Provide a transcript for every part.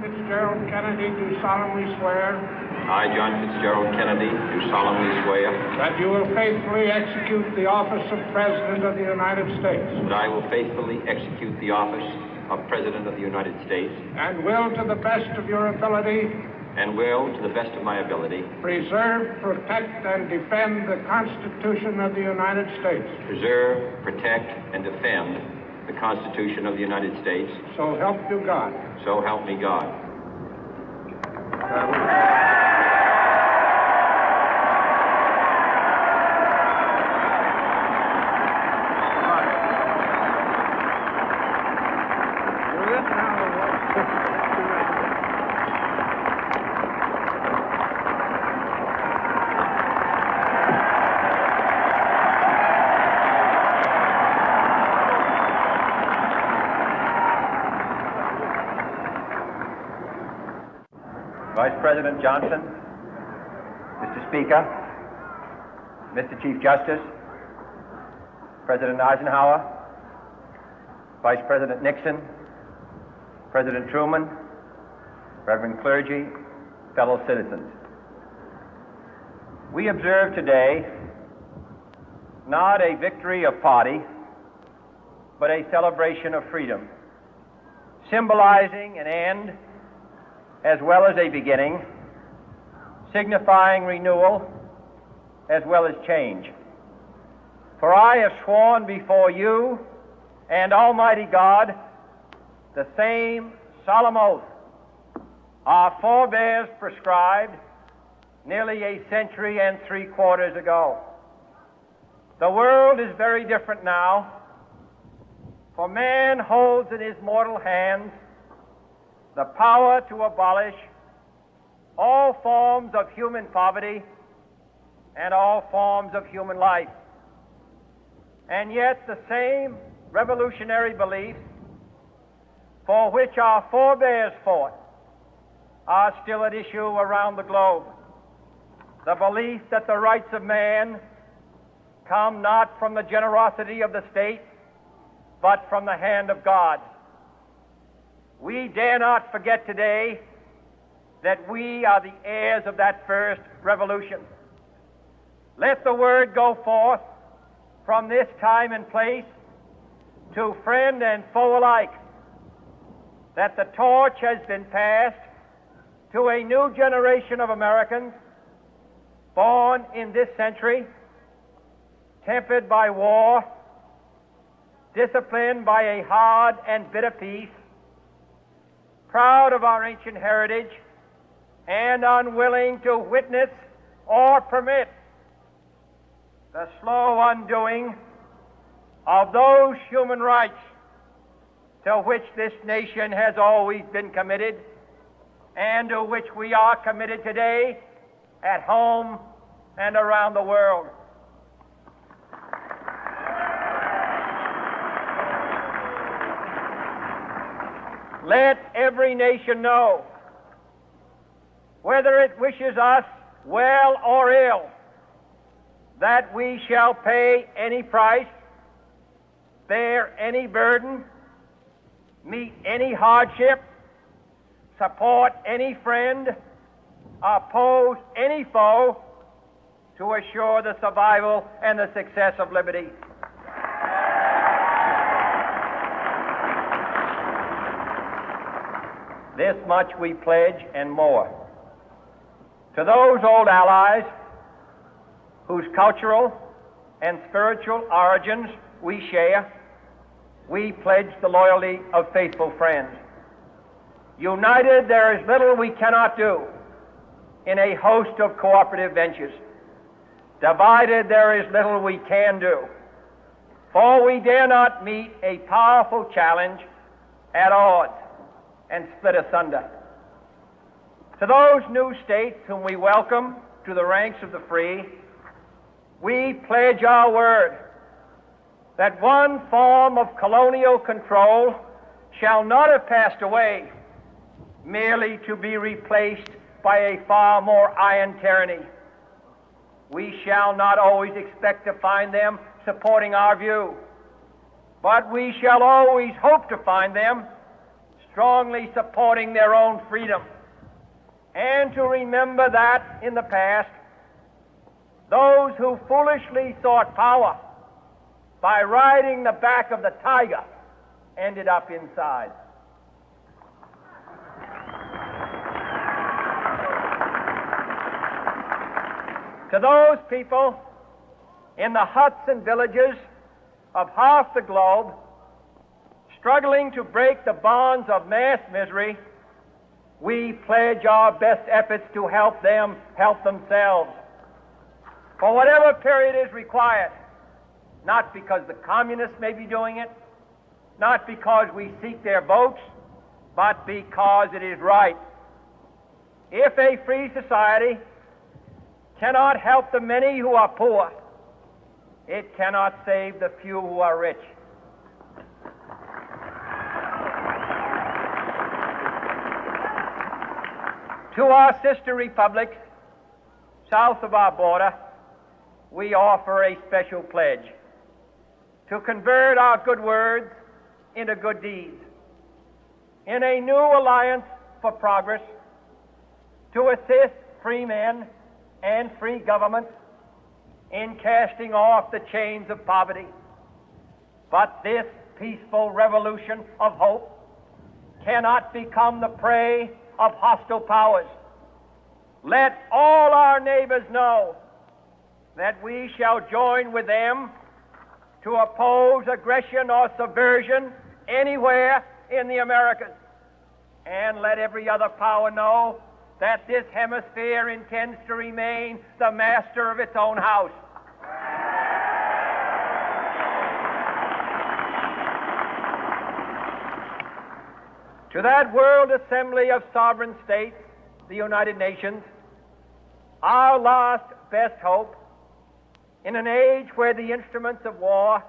Fitzgerald Kennedy, do solemnly swear I, John Fitzgerald Kennedy, do solemnly swear that you will faithfully execute the office of President of the United States that I will faithfully execute the office of President of the United States and will, to the best of your ability, and will, to the best of my ability, preserve, protect, and defend the Constitution of the United States. preserve, protect, and defend the Constitution of the United States. So help you God. So help me God. Vice President Johnson, Mr. Speaker, Mr. Chief Justice, President Eisenhower, Vice President Nixon, President Truman, Reverend clergy, fellow citizens. We observe today not a victory of party, but a celebration of freedom, symbolizing an end as well as a beginning, signifying renewal as well as change. For I have sworn before you and Almighty God the same solemn oath our forebears prescribed nearly a century and 3/4 ago. The world is very different now, for man holds in his mortal hands the power to abolish all forms of human poverty and all forms of human life. And yet the same revolutionary beliefs for which our forebears fought are still at issue around the globe. The belief that the rights of man come not from the generosity of the state, but from the hand of God. We dare not forget today that we are the heirs of that first revolution. Let the word go forth from this time and place to friend and foe alike that the torch has been passed to a new generation of Americans born in this century, tempered by war, disciplined by a hard and bitter peace, proud of our ancient heritage, and unwilling to witness or permit the slow undoing of those human rights to which this nation has always been committed and to which we are committed today at home and around the world. Let every nation know, whether it wishes us well or ill, that we shall pay any price, bear any burden, meet any hardship, support any friend, oppose any foe to assure the survival and the success of liberty. This much we pledge and more. To those old allies whose cultural and spiritual origins we share, we pledge the loyalty of faithful friends. United, there is little we cannot do in a host of cooperative ventures. Divided, there is little we can do, for we dare not meet a powerful challenge at odds and split asunder. To those new states whom we welcome to the ranks of the free, we pledge our word that one form of colonial control shall not have passed away merely to be replaced by a far more iron tyranny. We shall not always expect to find them supporting our view, but we shall always hope to find them strongly supporting their own freedom, and to remember that in the past, those who foolishly sought power by riding the back of the tiger ended up inside. To those people in the huts and villages of half the globe struggling to break the bonds of mass misery, we pledge our best efforts to help them help themselves for whatever period is required, not because the communists may be doing it, not because we seek their votes, but because it is right. If a free society cannot help the many who are poor, it cannot save the few who are rich. To our sister republics south of our border, we offer a special pledge to convert our good words into good deeds, in a new alliance for progress, to assist free men and free governments in casting off the chains of poverty. But this peaceful revolution of hope cannot become the prey of hostile powers. Let all our neighbors know that we shall join with them to oppose aggression or subversion anywhere in the Americas. And let every other power know that this hemisphere intends to remain the master of its own house. To that World Assembly of Sovereign States, the United Nations, our last best hope, in an age where the instruments of war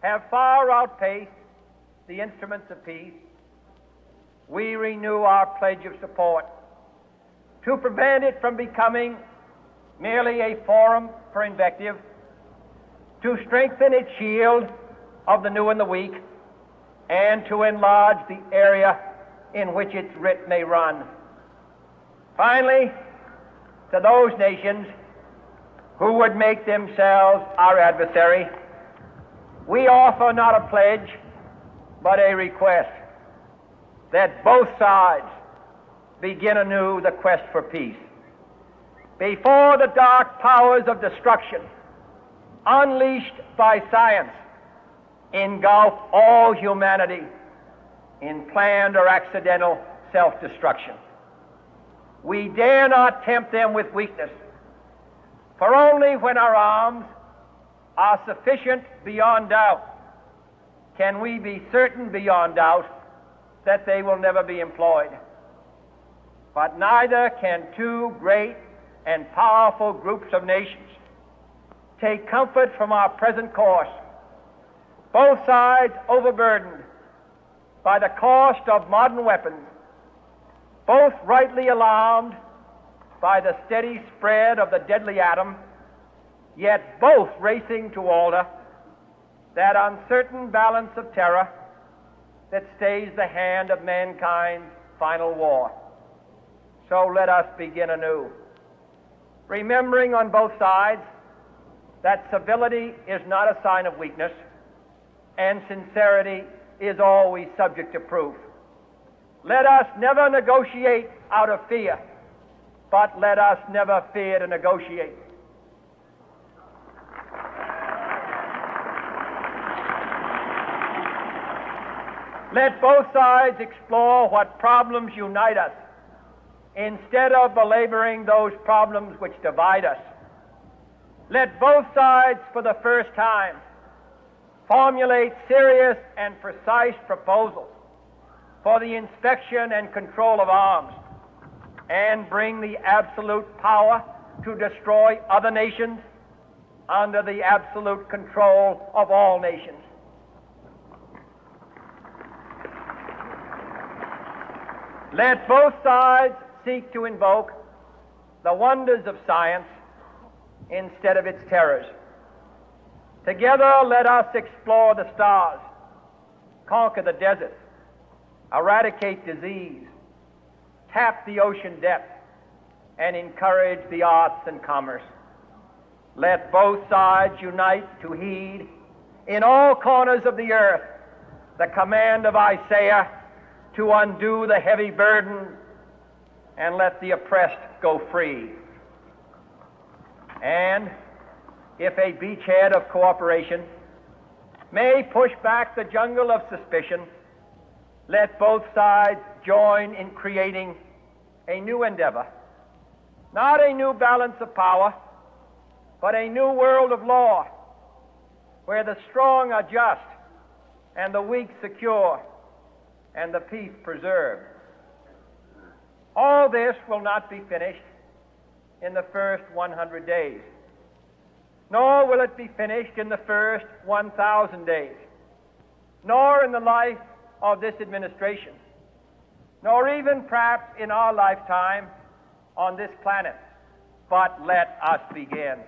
have far outpaced the instruments of peace, we renew our pledge of support to prevent it from becoming merely a forum for invective, to strengthen its shield of the new and the weak, and to enlarge the area in which its writ may run. Finally, to those nations who would make themselves our adversary, we offer not a pledge, but a request that both sides begin anew the quest for peace. Before the dark powers of destruction, unleashed by science, engulf all humanity in planned or accidental self-destruction, we dare not tempt them with weakness, for only when our arms are sufficient beyond doubt can we be certain beyond doubt that they will never be employed. But neither can two great and powerful groups of nations take comfort from our present course, both sides overburdened by the cost of modern weapons, both rightly alarmed by the steady spread of the deadly atom, yet both racing to alter that uncertain balance of terror that stays the hand of mankind's final war. So let us begin anew, remembering on both sides that civility is not a sign of weakness, and sincerity is always subject to proof. Let us never negotiate out of fear, but let us never fear to negotiate. Let both sides explore what problems unite us, instead of belaboring those problems which divide us. Let both sides, for the first time, formulate serious and precise proposals for the inspection and control of arms, and bring the absolute power to destroy other nations under the absolute control of all nations. Let both sides seek to invoke the wonders of science instead of its terrors. Together, let us explore the stars, conquer the deserts, eradicate disease, tap the ocean depth, and encourage the arts and commerce. Let both sides unite to heed in all corners of the earth the command of Isaiah to undo the heavy burden and let the oppressed go free. And if a beachhead of cooperation may push back the jungle of suspicion, let both sides join in creating a new endeavor, not a new balance of power, but a new world of law, where the strong are just and the weak secure and the peace preserved. All this will not be finished in the first 100 days, nor will it be finished in the first 1,000 days, nor in the life of this administration, nor even perhaps in our lifetime on this planet. But let us begin.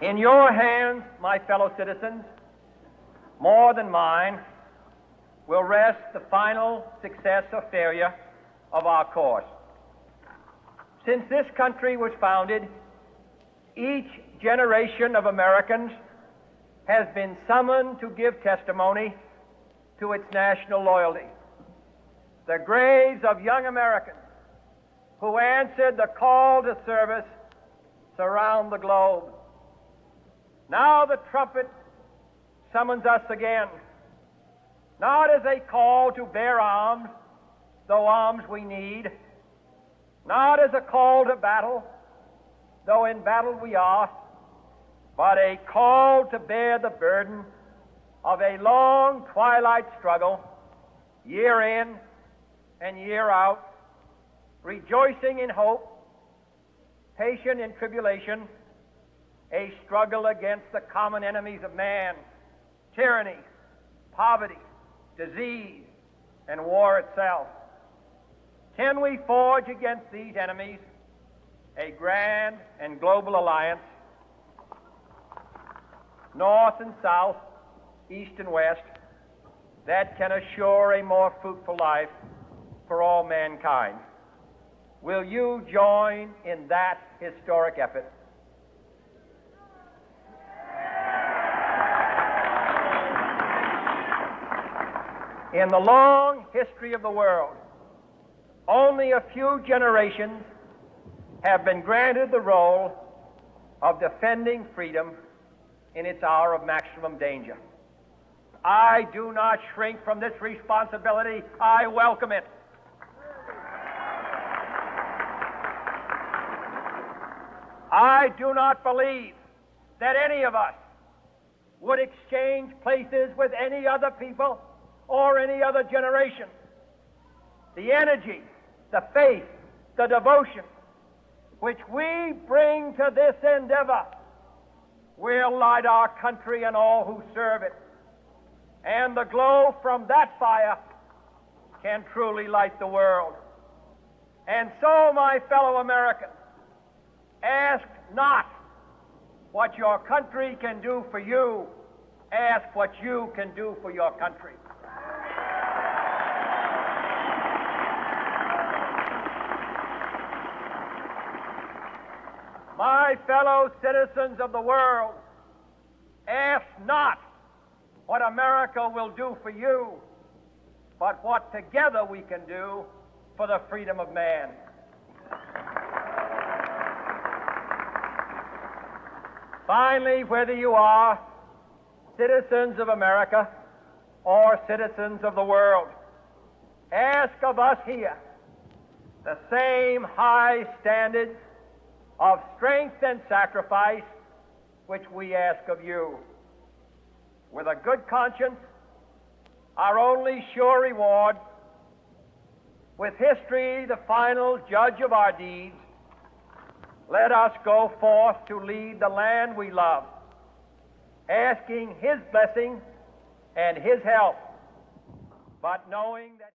In your hands, my fellow citizens, more than mine, will rest the final success or failure of our course. Since this country was founded, each generation of Americans has been summoned to give testimony to its national loyalty. The graves of young Americans who answered the call to service surround the globe. Now the trumpet summons us again, not as a call to bear arms, though arms we need, not as a call to battle, though in battle we are, but a call to bear the burden of a long twilight struggle, year in and year out, rejoicing in hope, patient in tribulation, a struggle against the common enemies of man, tyranny, poverty, disease, and war itself. Can we forge against these enemies a grand and global alliance, north and south, east and west, that can assure a more fruitful life for all mankind? Will you join in that historic effort? In the long history of the world, only a few generations have been granted the role of defending freedom in its hour of maximum danger. I do not shrink from this responsibility. I welcome it. I do not believe that any of us would exchange places with any other people or any other generation. The energy, the faith, the devotion which we bring to this endeavor will light our country and all who serve it. And the glow from that fire can truly light the world. And so, my fellow Americans, ask not what your country can do for you, ask what you can do for your country. My fellow citizens of the world, ask not what America will do for you, but what together we can do for the freedom of man. Finally, whether you are citizens of America or citizens of the world, ask of us here the same high standards of strength and sacrifice which we ask of you. With a good conscience, our only sure reward, with history the final judge of our deeds, let us go forth to lead the land we love, asking His blessing and His help, but knowing that